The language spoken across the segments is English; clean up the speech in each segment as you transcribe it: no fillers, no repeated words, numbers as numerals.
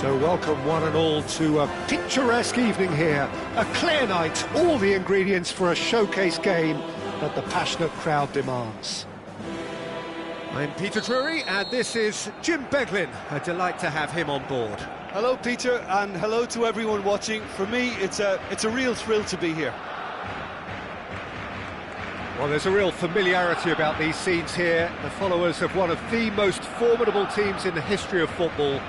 So welcome one and all to a picturesque evening here. A clear night, all the ingredients for a showcase game that the passionate crowd demands. I'm Peter Drury and this is Jim Beglin. A delight to have him on board. Hello Peter, and hello to everyone watching. For me, it's a real thrill to be here. Well, there's a real familiarity about these scenes here. The followers of one of the most formidable teams in the history of football,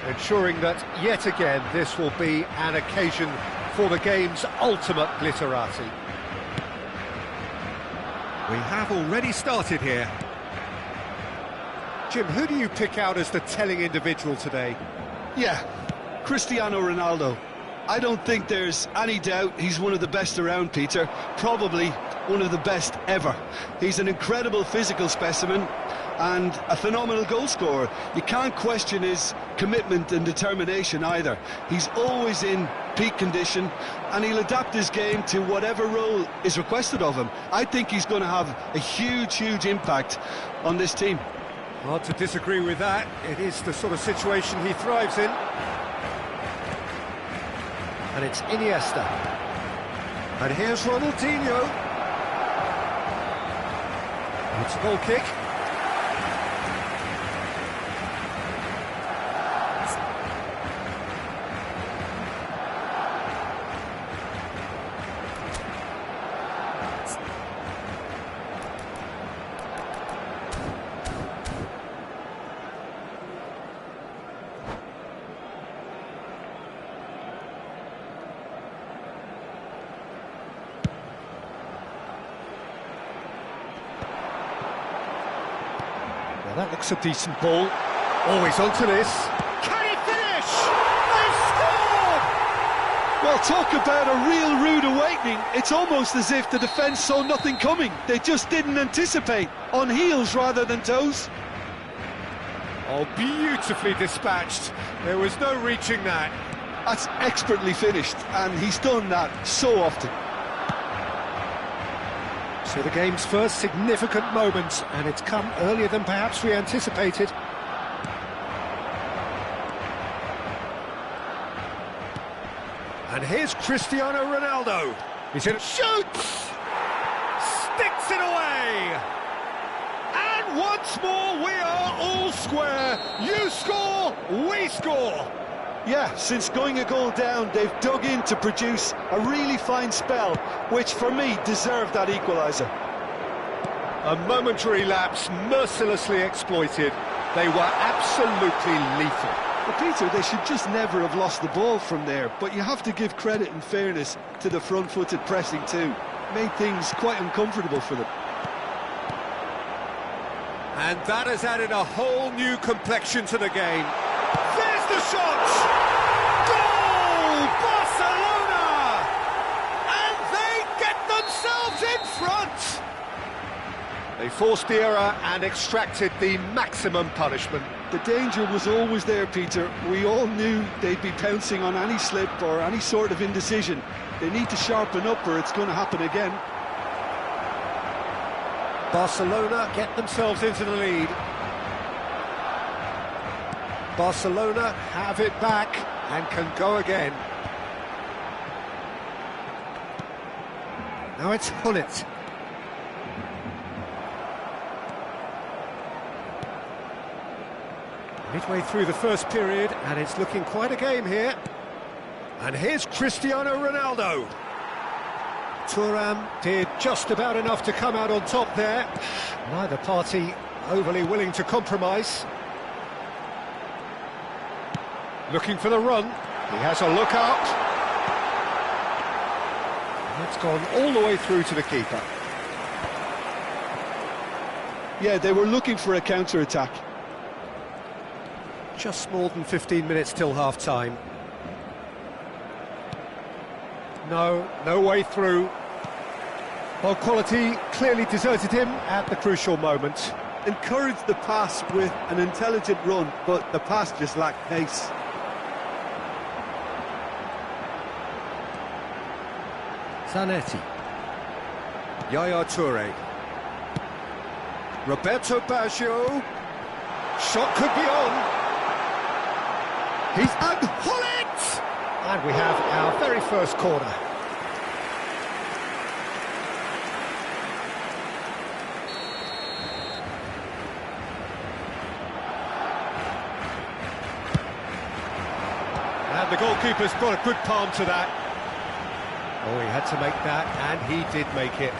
ensuring that, yet again, this will be an occasion for the game's ultimate glitterati. We have already started here. Jim, who do you pick out as the telling individual today? Yeah, Cristiano Ronaldo. I don't think there's any doubt he's one of the best around, Peter. Probably one of the best ever. He's an incredible physical specimen and a phenomenal goal scorer. You can't question his commitment and determination either. He's always in peak condition and he'll adapt his game to whatever role is requested of him. I think he's going to have a huge impact on this team. Hard to disagree with that. It is the sort of situation he thrives in. And it's Iniesta. And here's Ronaldinho. It's a goal kick. That looks a decent ball. Always onto this. Can he finish? They've scored! Well, talk about a real rude awakening. It's almost as if the defence saw nothing coming. They just didn't anticipate. On heels rather than toes. Oh, beautifully dispatched. There was no reaching that. That's expertly finished, and he's done that so often. So the game's first significant moment, and it's come earlier than perhaps we anticipated. And here's Cristiano Ronaldo. He's in, shoots! Sticks it away! And once more we are all square. You score, we score! Yeah, since going a goal down, they've dug in to produce a really fine spell, which for me deserved that equaliser. A momentary lapse mercilessly exploited. They were absolutely lethal. Well, Peter, they should just never have lost the ball from there, but you have to give credit and fairness to the front-footed pressing too. Made things quite uncomfortable for them. And that has added a whole new complexion to the game. There's the shot! Goal! Barcelona! And they get themselves in front! They forced the error and extracted the maximum punishment. The danger was always there, Peter. We all knew they'd be pouncing on any slip or any sort of indecision. They need to sharpen up or it's going to happen again. Barcelona get themselves into the lead. Barcelona have it back and can go again. Now it's Hullet. Midway through the first period, and it's looking quite a game here. And here's Cristiano Ronaldo. Thuram did just about enough to come out on top there. Neither party overly willing to compromise. Looking for the run. He has a look out. That's gone all the way through to the keeper. Yeah, they were looking for a counter-attack. Just more than 15 minutes till half-time. No way through. Well, quality clearly deserted him at the crucial moment. Encouraged the pass with an intelligent run, but the pass just lacked pace. Zanetti. Yaya Toure. Roberto Baggio. Shot could be on. He's and Hullet! And we have our very first corner. And the goalkeeper's got a good palm to that. Oh, he had to make that, and he did make it.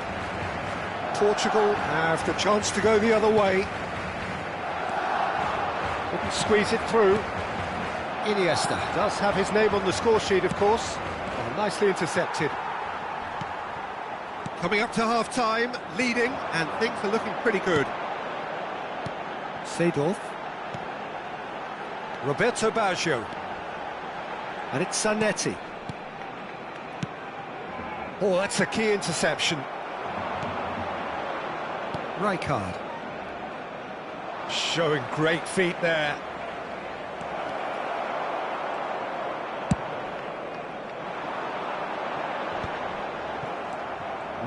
Portugal have the chance to go the other way. Couldn't squeeze it through. Iniesta does have his name on the score sheet, of course. Oh, nicely intercepted. Coming up to half-time, leading, and things are looking pretty good. Seedorf. Roberto Baggio. And it's Zanetti. Oh, that's a key interception. Rijkaard. Showing great feet there.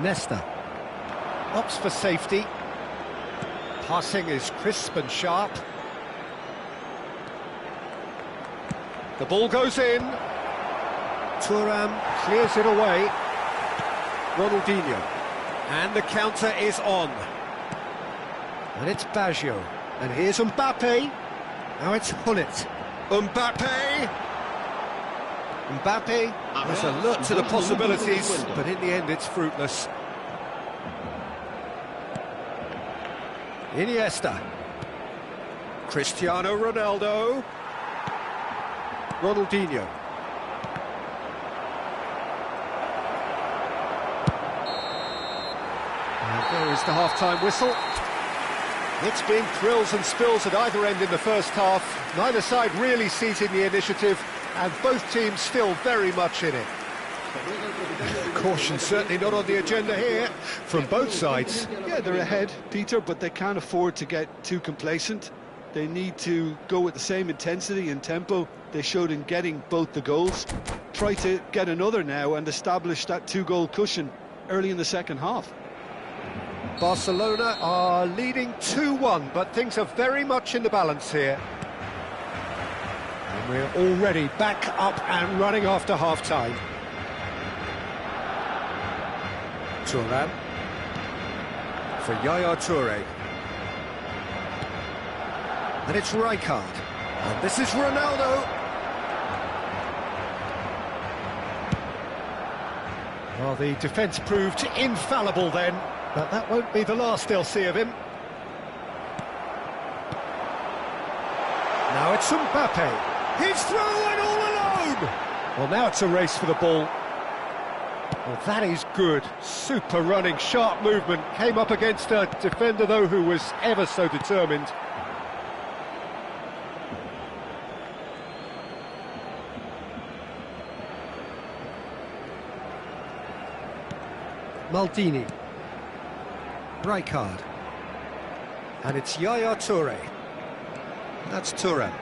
Nesta. Opts for safety. Passing is crisp and sharp. The ball goes in. Thuram clears it away. Ronaldinho. And the counter is on. And it's Baggio. And here's Mbappe. Now it's Hullet. Mbappe! Mbappe has alert to the possibilities, but in the end it's fruitless. Iniesta. Cristiano Ronaldo. Ronaldinho. And there is the half-time whistle. It's been thrills and spills at either end in the first half. Neither side really seizing the initiative, and both teams still very much in it. Caution certainly not on the agenda here from both sides. Yeah, they're ahead, Peter, but they can't afford to get too complacent. They need to go with the same intensity and tempo they showed in getting both the goals. Try to get another now and establish that two-goal cushion early in the second half. Barcelona are leading 2-1, but things are very much in the balance here. And we're already back up and running after half-time. Thuram for Yaya Toure. And it's Rijkaard. And this is Ronaldo. Well, the defence proved infallible then, but that won't be the last they'll see of him. Now it's Mbappe. He's through and all alone! Well, now it's a race for the ball. Well, that is good. Super running, sharp movement. Came up against a defender, though, who was ever so determined. Maldini. Rijkaard. And it's Yaya Toure. That's Thuram.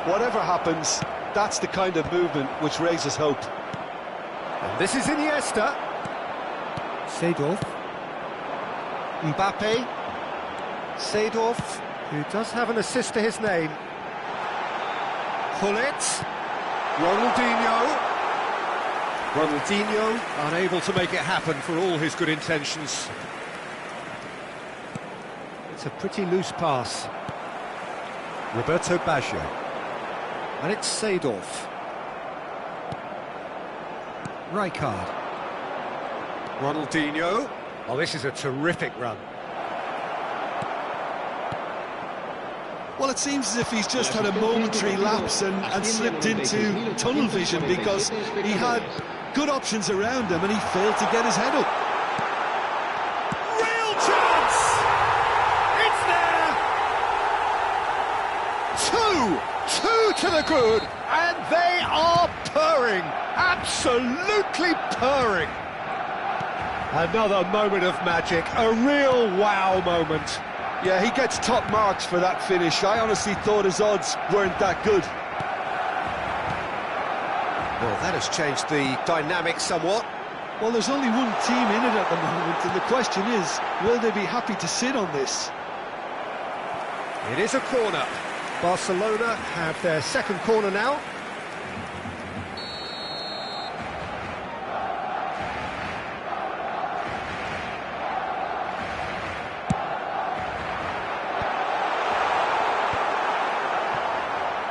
Whatever happens, that's the kind of movement which raises hope. And this is Iniesta. Seedorf. Mbappe. Seedorf, who does have an assist to his name. Hullet. Ronaldinho. Ronaldinho unable to make it happen for all his good intentions. It's a pretty loose pass. Roberto Baggio. And it's Seedorf. Rijkaard. Ronaldinho. Oh, this is a terrific run. Well, it seems as if he's just had a momentary lapse and slipped into tunnel vision, because he had good options around him and he failed to get his head up. Real chance! It's there! Two to the good, and they are purring, absolutely purring. Another moment of magic, a real wow moment. Yeah, he gets top marks for that finish. I honestly thought his odds weren't that good. Well, that has changed the dynamic somewhat. Well, there's only one team in it at the moment, and the question is, will they be happy to sit on this? It is a corner. Barcelona have their second corner now.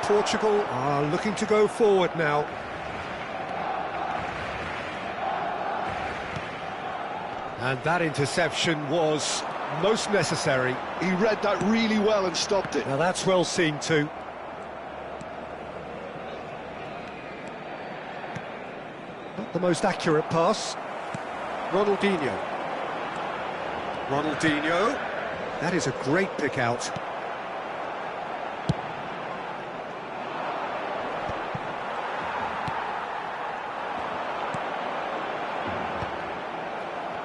Portugal are looking to go forward now. And that interception was most necessary. He read that really well and stopped it. Now that's well seen too. Not the most accurate pass. Ronaldinho. Ronaldinho. That is a great pick out.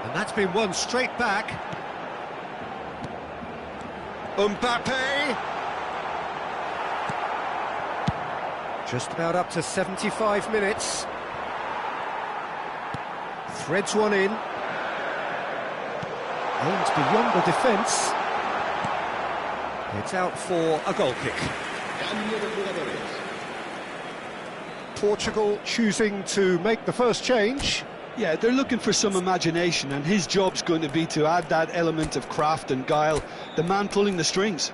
And that's been won straight back. Mbappe. Just about up to 75 minutes. Threads one in. Aims beyond the defence. It's out for a goal kick. Portugal choosing to make the first change. Yeah, they're looking for some imagination, and his job's going to be to add that element of craft and guile, the man pulling the strings.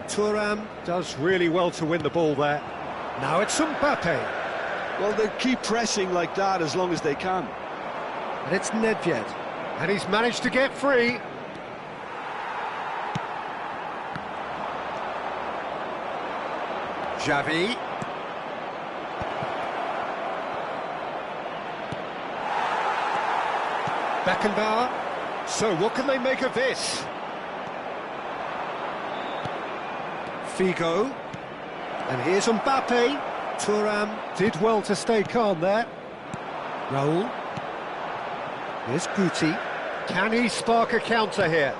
Thuram does really well to win the ball there. Now it's Mbappe. Well, they keep pressing like that as long as they can. And it's Nedved. And he's managed to get free. Xavi. Beckenbauer. So what can they make of this? Figo. And here's Mbappe. Thuram did well to stay calm there. Raul. Here's Guti. Can he spark a counter here?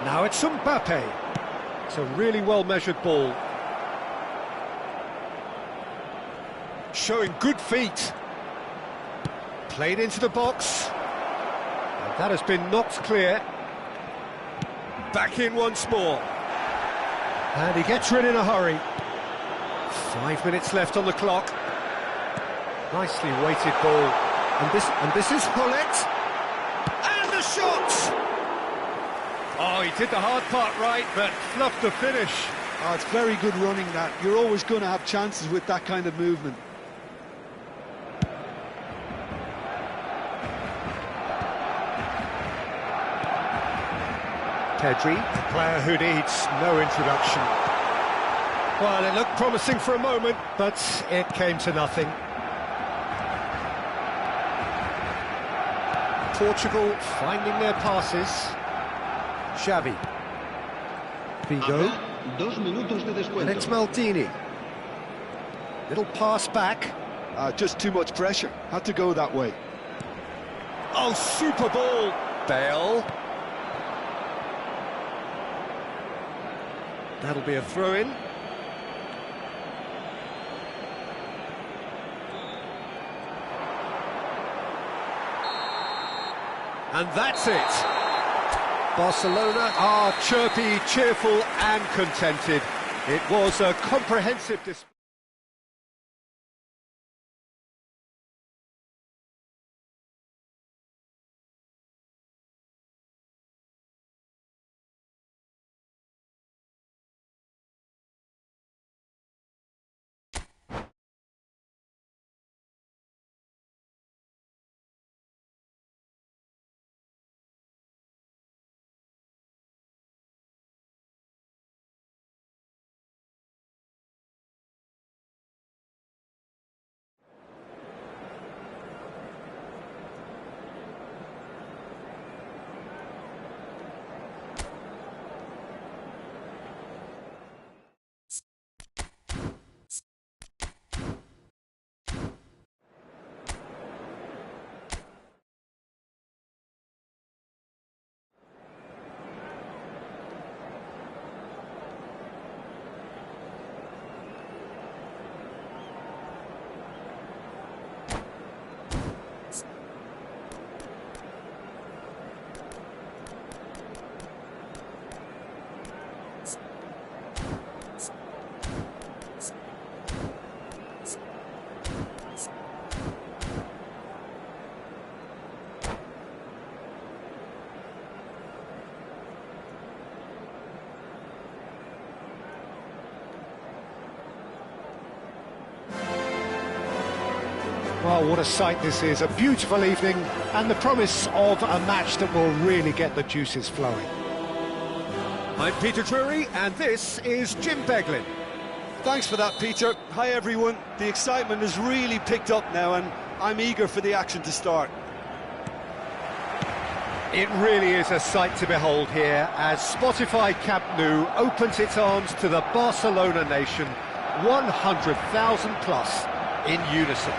Now it's Mbappe. It's a really well-measured ball. Showing good feet. Played into the box. And that has been knocked clear. Back in once more. And he gets rid in a hurry. 5 minutes left on the clock. Nicely weighted ball. And this is Hullet. And the shot! Oh, he did the hard part right, but fluffed the finish. Oh, it's very good running that. You're always going to have chances with that kind of movement. Pedri, a player who needs no introduction. Well, it looked promising for a moment, but it came to nothing. Portugal finding their passes. Xavi. Figo. And it's Maldini. Little pass back. Just too much pressure. Had to go that way. Oh, super ball. Bale. That'll be a throw-in. And that's it. Barcelona are chirpy, cheerful and contented. It was a comprehensive display. Well, what a sight this is, a beautiful evening and the promise of a match that will really get the juices flowing. I'm Peter Drury and this is Jim Beglin. Thanks for that, Peter. Hi everyone. The excitement has really picked up now and I'm eager for the action to start. It really is a sight to behold here as Spotify Camp Nou opens its arms to the Barcelona nation, 100,000 plus in unison.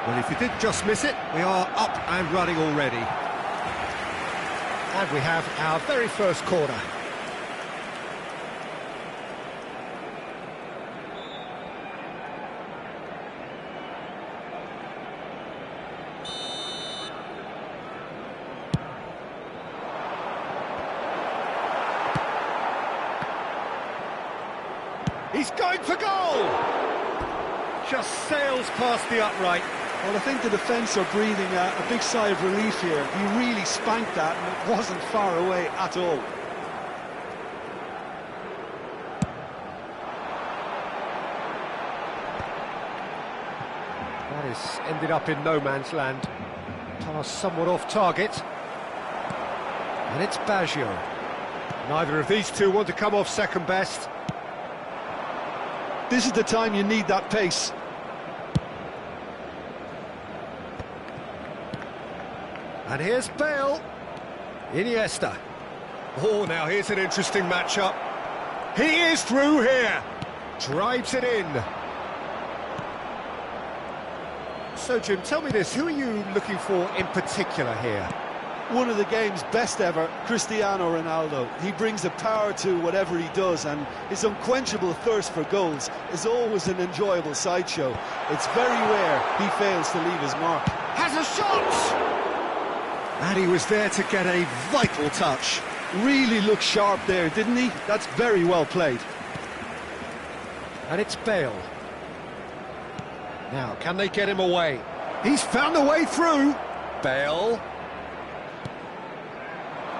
Well, if you did just miss it, we are up and running already. And we have our very first corner. He's going for goal! Just sails past the upright. Well, I think the defence are breathing a big sigh of relief here. He really spanked that and it wasn't far away at all. That has ended up in no man's land. Pass somewhat off target. And it's Baggio. Neither of these two want to come off second best. This is the time you need that pace. And here's Bale. Iniesta. Oh, now here's an interesting matchup. He is through here. Drives it in. So, Jim, tell me this. Who are you looking for in particular here? One of the game's best ever, Cristiano Ronaldo. He brings a power to whatever he does, and his unquenchable thirst for goals is always an enjoyable sideshow. It's very rare he fails to leave his mark. Has a shot! And he was there to get a vital touch. Really looked sharp there, didn't he? That's very well played. And it's Bale. Now, can they get him away? He's found a way through. Bale.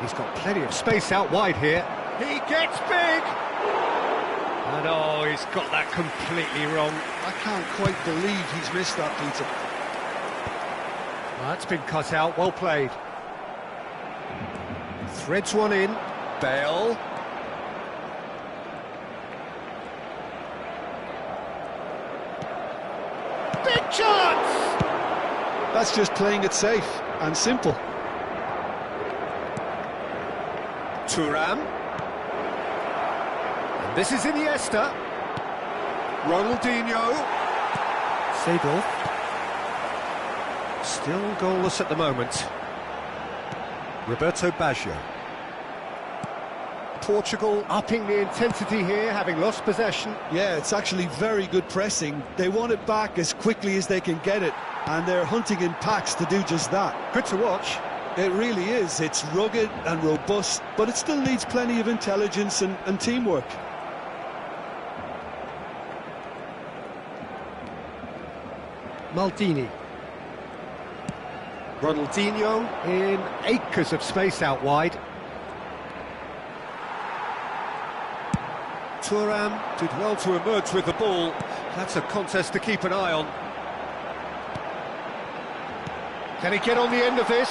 He's got plenty of space out wide here. He gets big! And oh, he's got that completely wrong. I can't quite believe he's missed that, Peter. Well, that's been cut out, well played. Threads one in. Bale. Big chance! That's just playing it safe and simple. Thuram. And this is Iniesta. Ronaldinho. Seedorf. Still goalless at the moment. Roberto Baggio. Portugal upping the intensity here, having lost possession. Yeah, it's actually very good pressing. They want it back as quickly as they can get it, and they're hunting in packs to do just that. Good to watch. It really is. It's rugged and robust, but it still needs plenty of intelligence and teamwork. Maldini. Ronaldinho in acres of space out wide. Thuram did well to emerge with the ball. That's a contest to keep an eye on. Can he get on the end of this?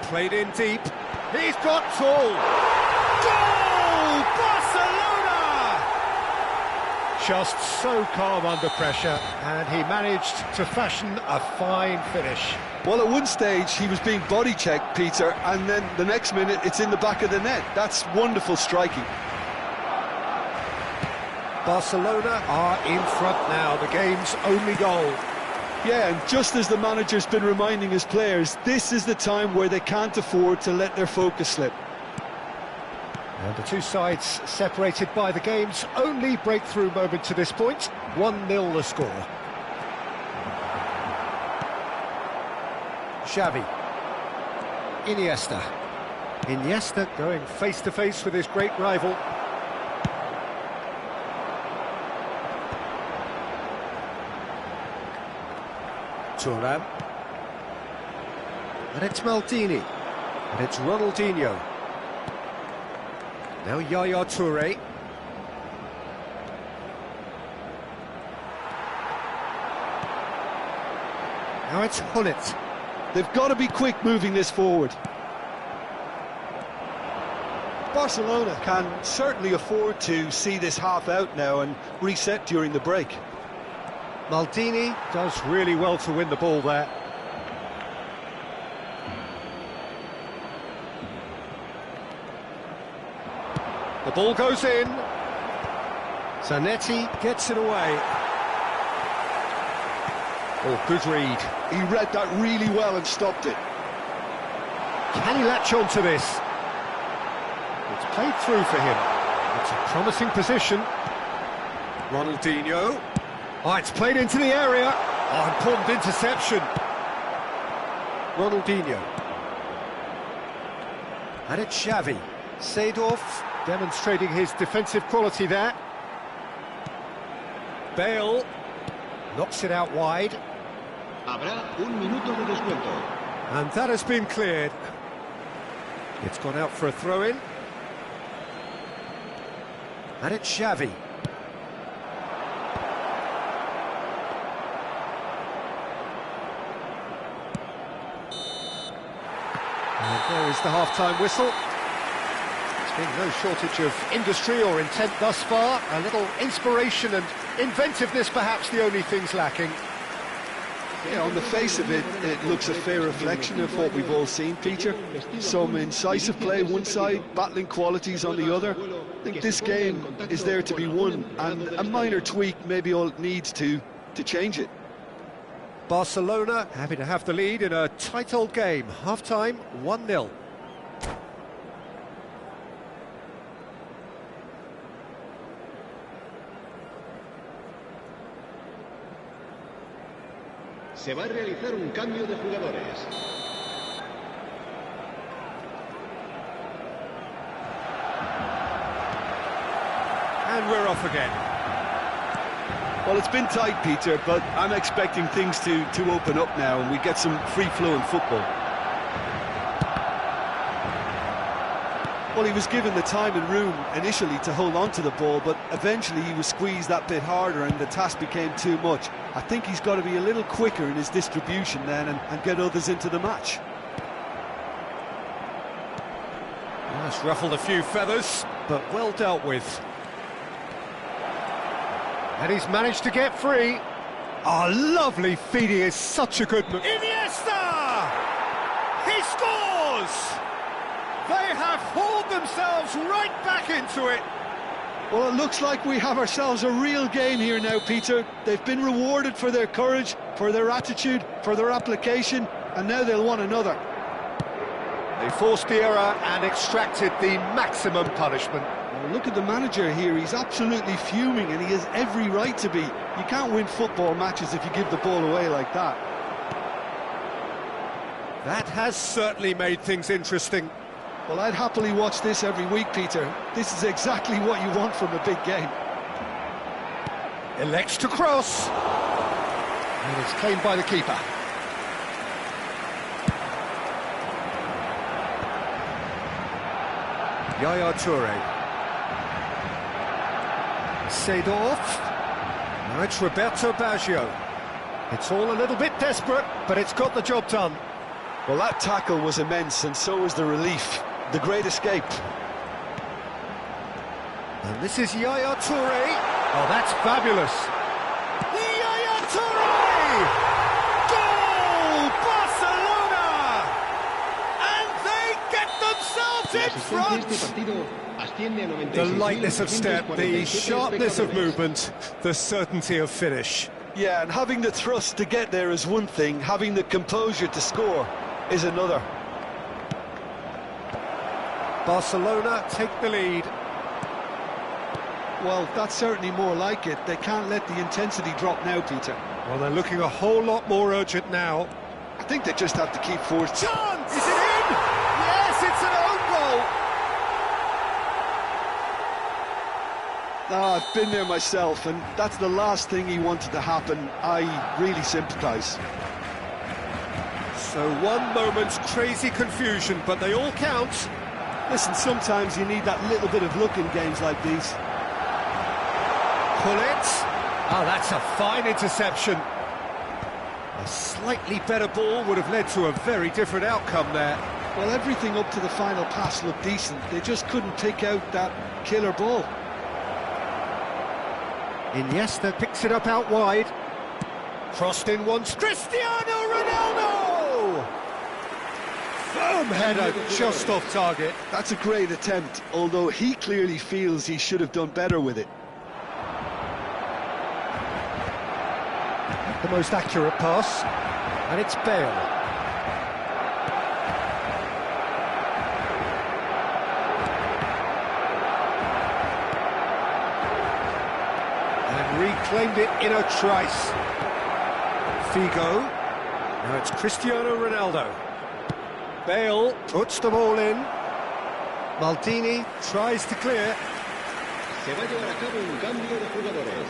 Played in deep. He's got tall. Goal! Barcelona! Just so calm under pressure, and he managed to fashion a fine finish. Well, at one stage he was being body checked, Peter, and then the next minute it's in the back of the net. That's wonderful striking. Barcelona are in front now, the game's only goal. Yeah, and just as the manager's been reminding his players, this is the time where they can't afford to let their focus slip. And the two sides separated by the game's only breakthrough moment to this point. 1-0 the score. Xavi. Iniesta. Iniesta going face-to-face with his great rival. Thuram. And it's Maldini. And it's Ronaldinho. Now Yaya Toure. Now it's Hullet. They've got to be quick moving this forward. Barcelona can certainly afford to see this half out now and reset during the break. Maldini does really well to win the ball there. The ball goes in. Zanetti gets it away. Oh, good read. He read that really well and stopped it. Can he latch on to this? It's played through for him. It's a promising position. Ronaldinho. Oh, it's played into the area. Oh, important interception. Ronaldinho. And it's Xavi. Seedorf demonstrating his defensive quality there. Bale knocks it out wide. Habrá un minuto de descuento. And that has been cleared. It's gone out for a throw-in. And it's Xavi. And there is the half-time whistle. There's been no shortage of industry or intent thus far. A little inspiration and inventiveness, perhaps, the only things lacking. Yeah, on the face of it, it looks a fair reflection of what we've all seen, Peter. Some incisive play one side, battling qualities on the other. I think this game is there to be won, and a minor tweak maybe all it needs to change it. Barcelona happy to have the lead in a tight old game. Half-time, 1-0. Se va a realizar un cambio de jugadores. And we're off again. Well, it's been tight, Peter, but I'm expecting things to open up now and we get some free-flowing football. Well, he was given the time and room initially to hold on to the ball, but eventually he was squeezed that bit harder and the task became too much. I think he's got to be a little quicker in his distribution then and get others into the match. Well, that's ruffled a few feathers, but well dealt with. And he's managed to get free. Oh, lovely feed. He is such a good move. Iniesta! He scores! They have hauled themselves right back into it. Well, it looks like we have ourselves a real game here now, Peter. They've been rewarded for their courage, for their attitude, for their application, and now they'll want another. They forced the error and extracted the maximum punishment. Well, look at the manager here, he's absolutely fuming and he has every right to be. You can't win football matches if you give the ball away like that. That has certainly made things interesting. Well, I'd happily watch this every week, Peter. This is exactly what you want from a big game. Elects to cross. And it's claimed by the keeper. Yaya Toure. Seedorf. Now it's Roberto Baggio. It's all a little bit desperate, but it's got the job done. Well, that tackle was immense, and so was the relief. The great escape. And this is Yaya Toure. Oh, that's fabulous. Yaya Toure! Goal! Barcelona! And they get themselves in front! The lightness of step, the sharpness of movement, the certainty of finish. Yeah, and having the thrust to get there is one thing, having the composure to score is another. Barcelona take the lead. Well, that's certainly more like it. They can't let the intensity drop now, Peter. Well, they're looking a whole lot more urgent now. I think they just have to keep forward. Chance! Is it in? Yes, it's an own goal! Oh, I've been there myself, and that's the last thing he wanted to happen. I really sympathise. So one moment's crazy confusion, but they all count. Listen, sometimes you need that little bit of luck in games like these. Pull it. Oh, that's a fine interception. A slightly better ball would have led to a very different outcome there. Well, everything up to the final pass looked decent. They just couldn't pick out that killer ball. Iniesta picks it up out wide. Crossed in once. Cristiano Ronaldo! Firm header, just off target. That's a great attempt, although he clearly feels he should have done better with it. The most accurate pass, and it's Bale. And reclaimed it in a trice. Figo. Now it's Cristiano Ronaldo. Bale puts the ball in. Maldini tries to clear. Se va a llevar a cabo un cambio de jugadores.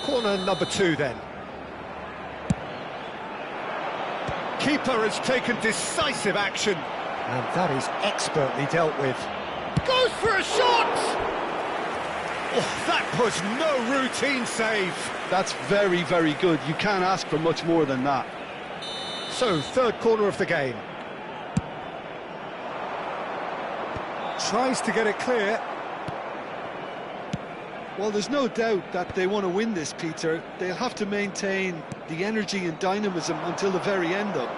Corner number 2 then. Keeper has taken decisive action. And that is expertly dealt with. Goes for a shot! Oh, that was no routine save. That's very, very good. You can't ask for much more than that. So, third corner of the game. Tries to get it clear. Well, there's no doubt that they want to win this, Peter. They'll have to maintain the energy and dynamism until the very end, though.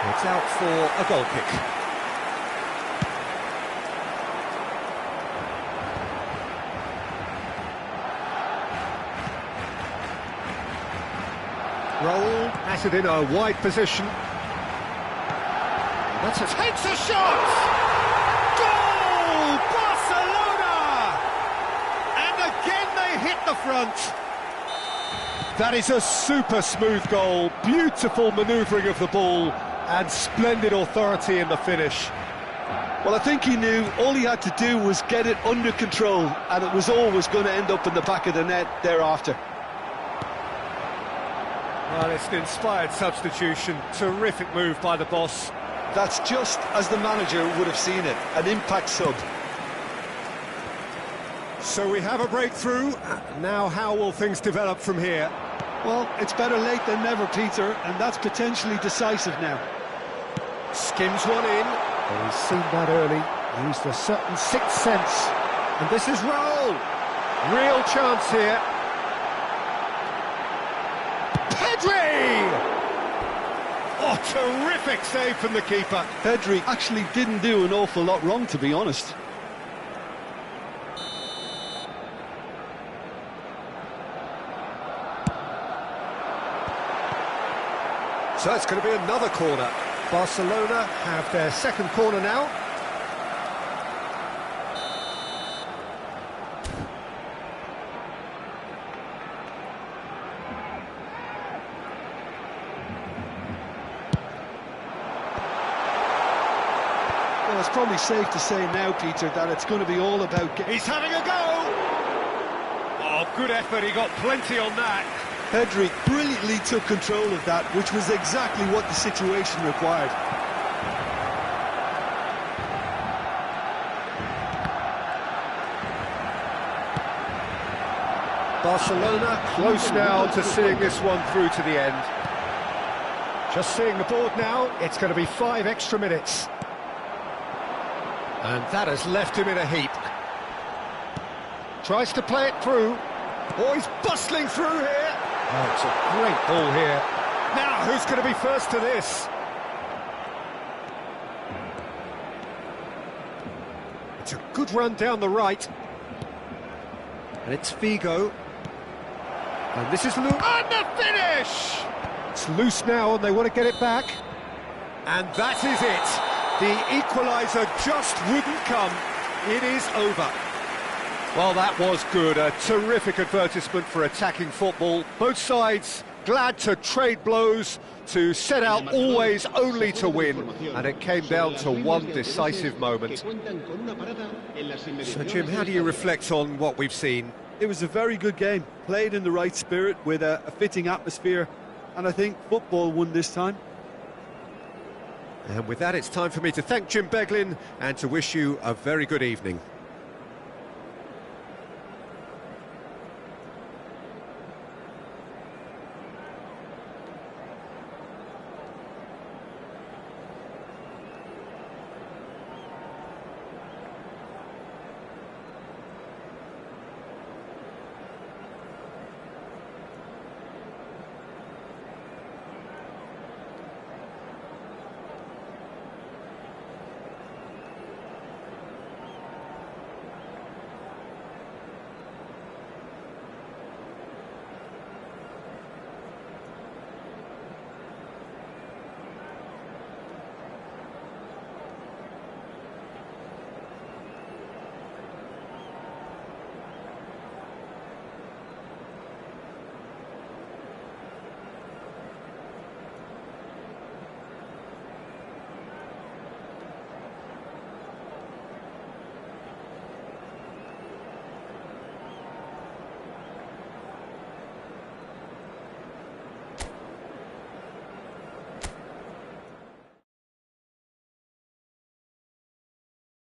It's out for a goal kick. Roll, has it in a wide position. That's it. Takes a shot! Goal! Barcelona! And again they hit the front. That is a super smooth goal, beautiful manoeuvring of the ball, and splendid authority in the finish. Well, I think he knew all he had to do was get it under control, and it was always going to end up in the back of the net thereafter. Well, it's an inspired substitution, terrific move by the boss. That's just as the manager would have seen it, an impact sub. So we have a breakthrough. Now how will things develop from here? Well, it's better late than never, Peter, and that's potentially decisive now. Skims one in. Oh, he's seen that early, used a certain sixth sense. And this is Raul. Real chance here. Pedri! Oh, terrific save from the keeper. Pedri actually didn't do an awful lot wrong, to be honest. So it's going to be another corner. Barcelona have their second corner now. Well, it's probably safe to say now, Peter, that it's going to be all about... He's having a go! Oh, good effort, he got plenty on that. Pedri brilliantly took control of that, which was exactly what the situation required. Barcelona close now to seeing this one through to the end. Just seeing the board now, it's going to be 5 extra minutes. And that has left him in a heap. Tries to play it through. Oh, he's bustling through here. Oh, it's a great ball here. Now, who's going to be first to this? It's a good run down the right. And it's Figo. And this is Luke. And the finish! It's loose now, and they want to get it back. And that is it. The equaliser just wouldn't come. It is over. Well, that was good. A terrific advertisement for attacking football. Both sides glad to trade blows, to set out always only to win. And it came down to one decisive moment. So, Jim, how do you reflect on what we've seen? It was a very good game, played in the right spirit with a fitting atmosphere, and I think football won this time. And with that, it's time for me to thank Jim Beglin and to wish you a very good evening.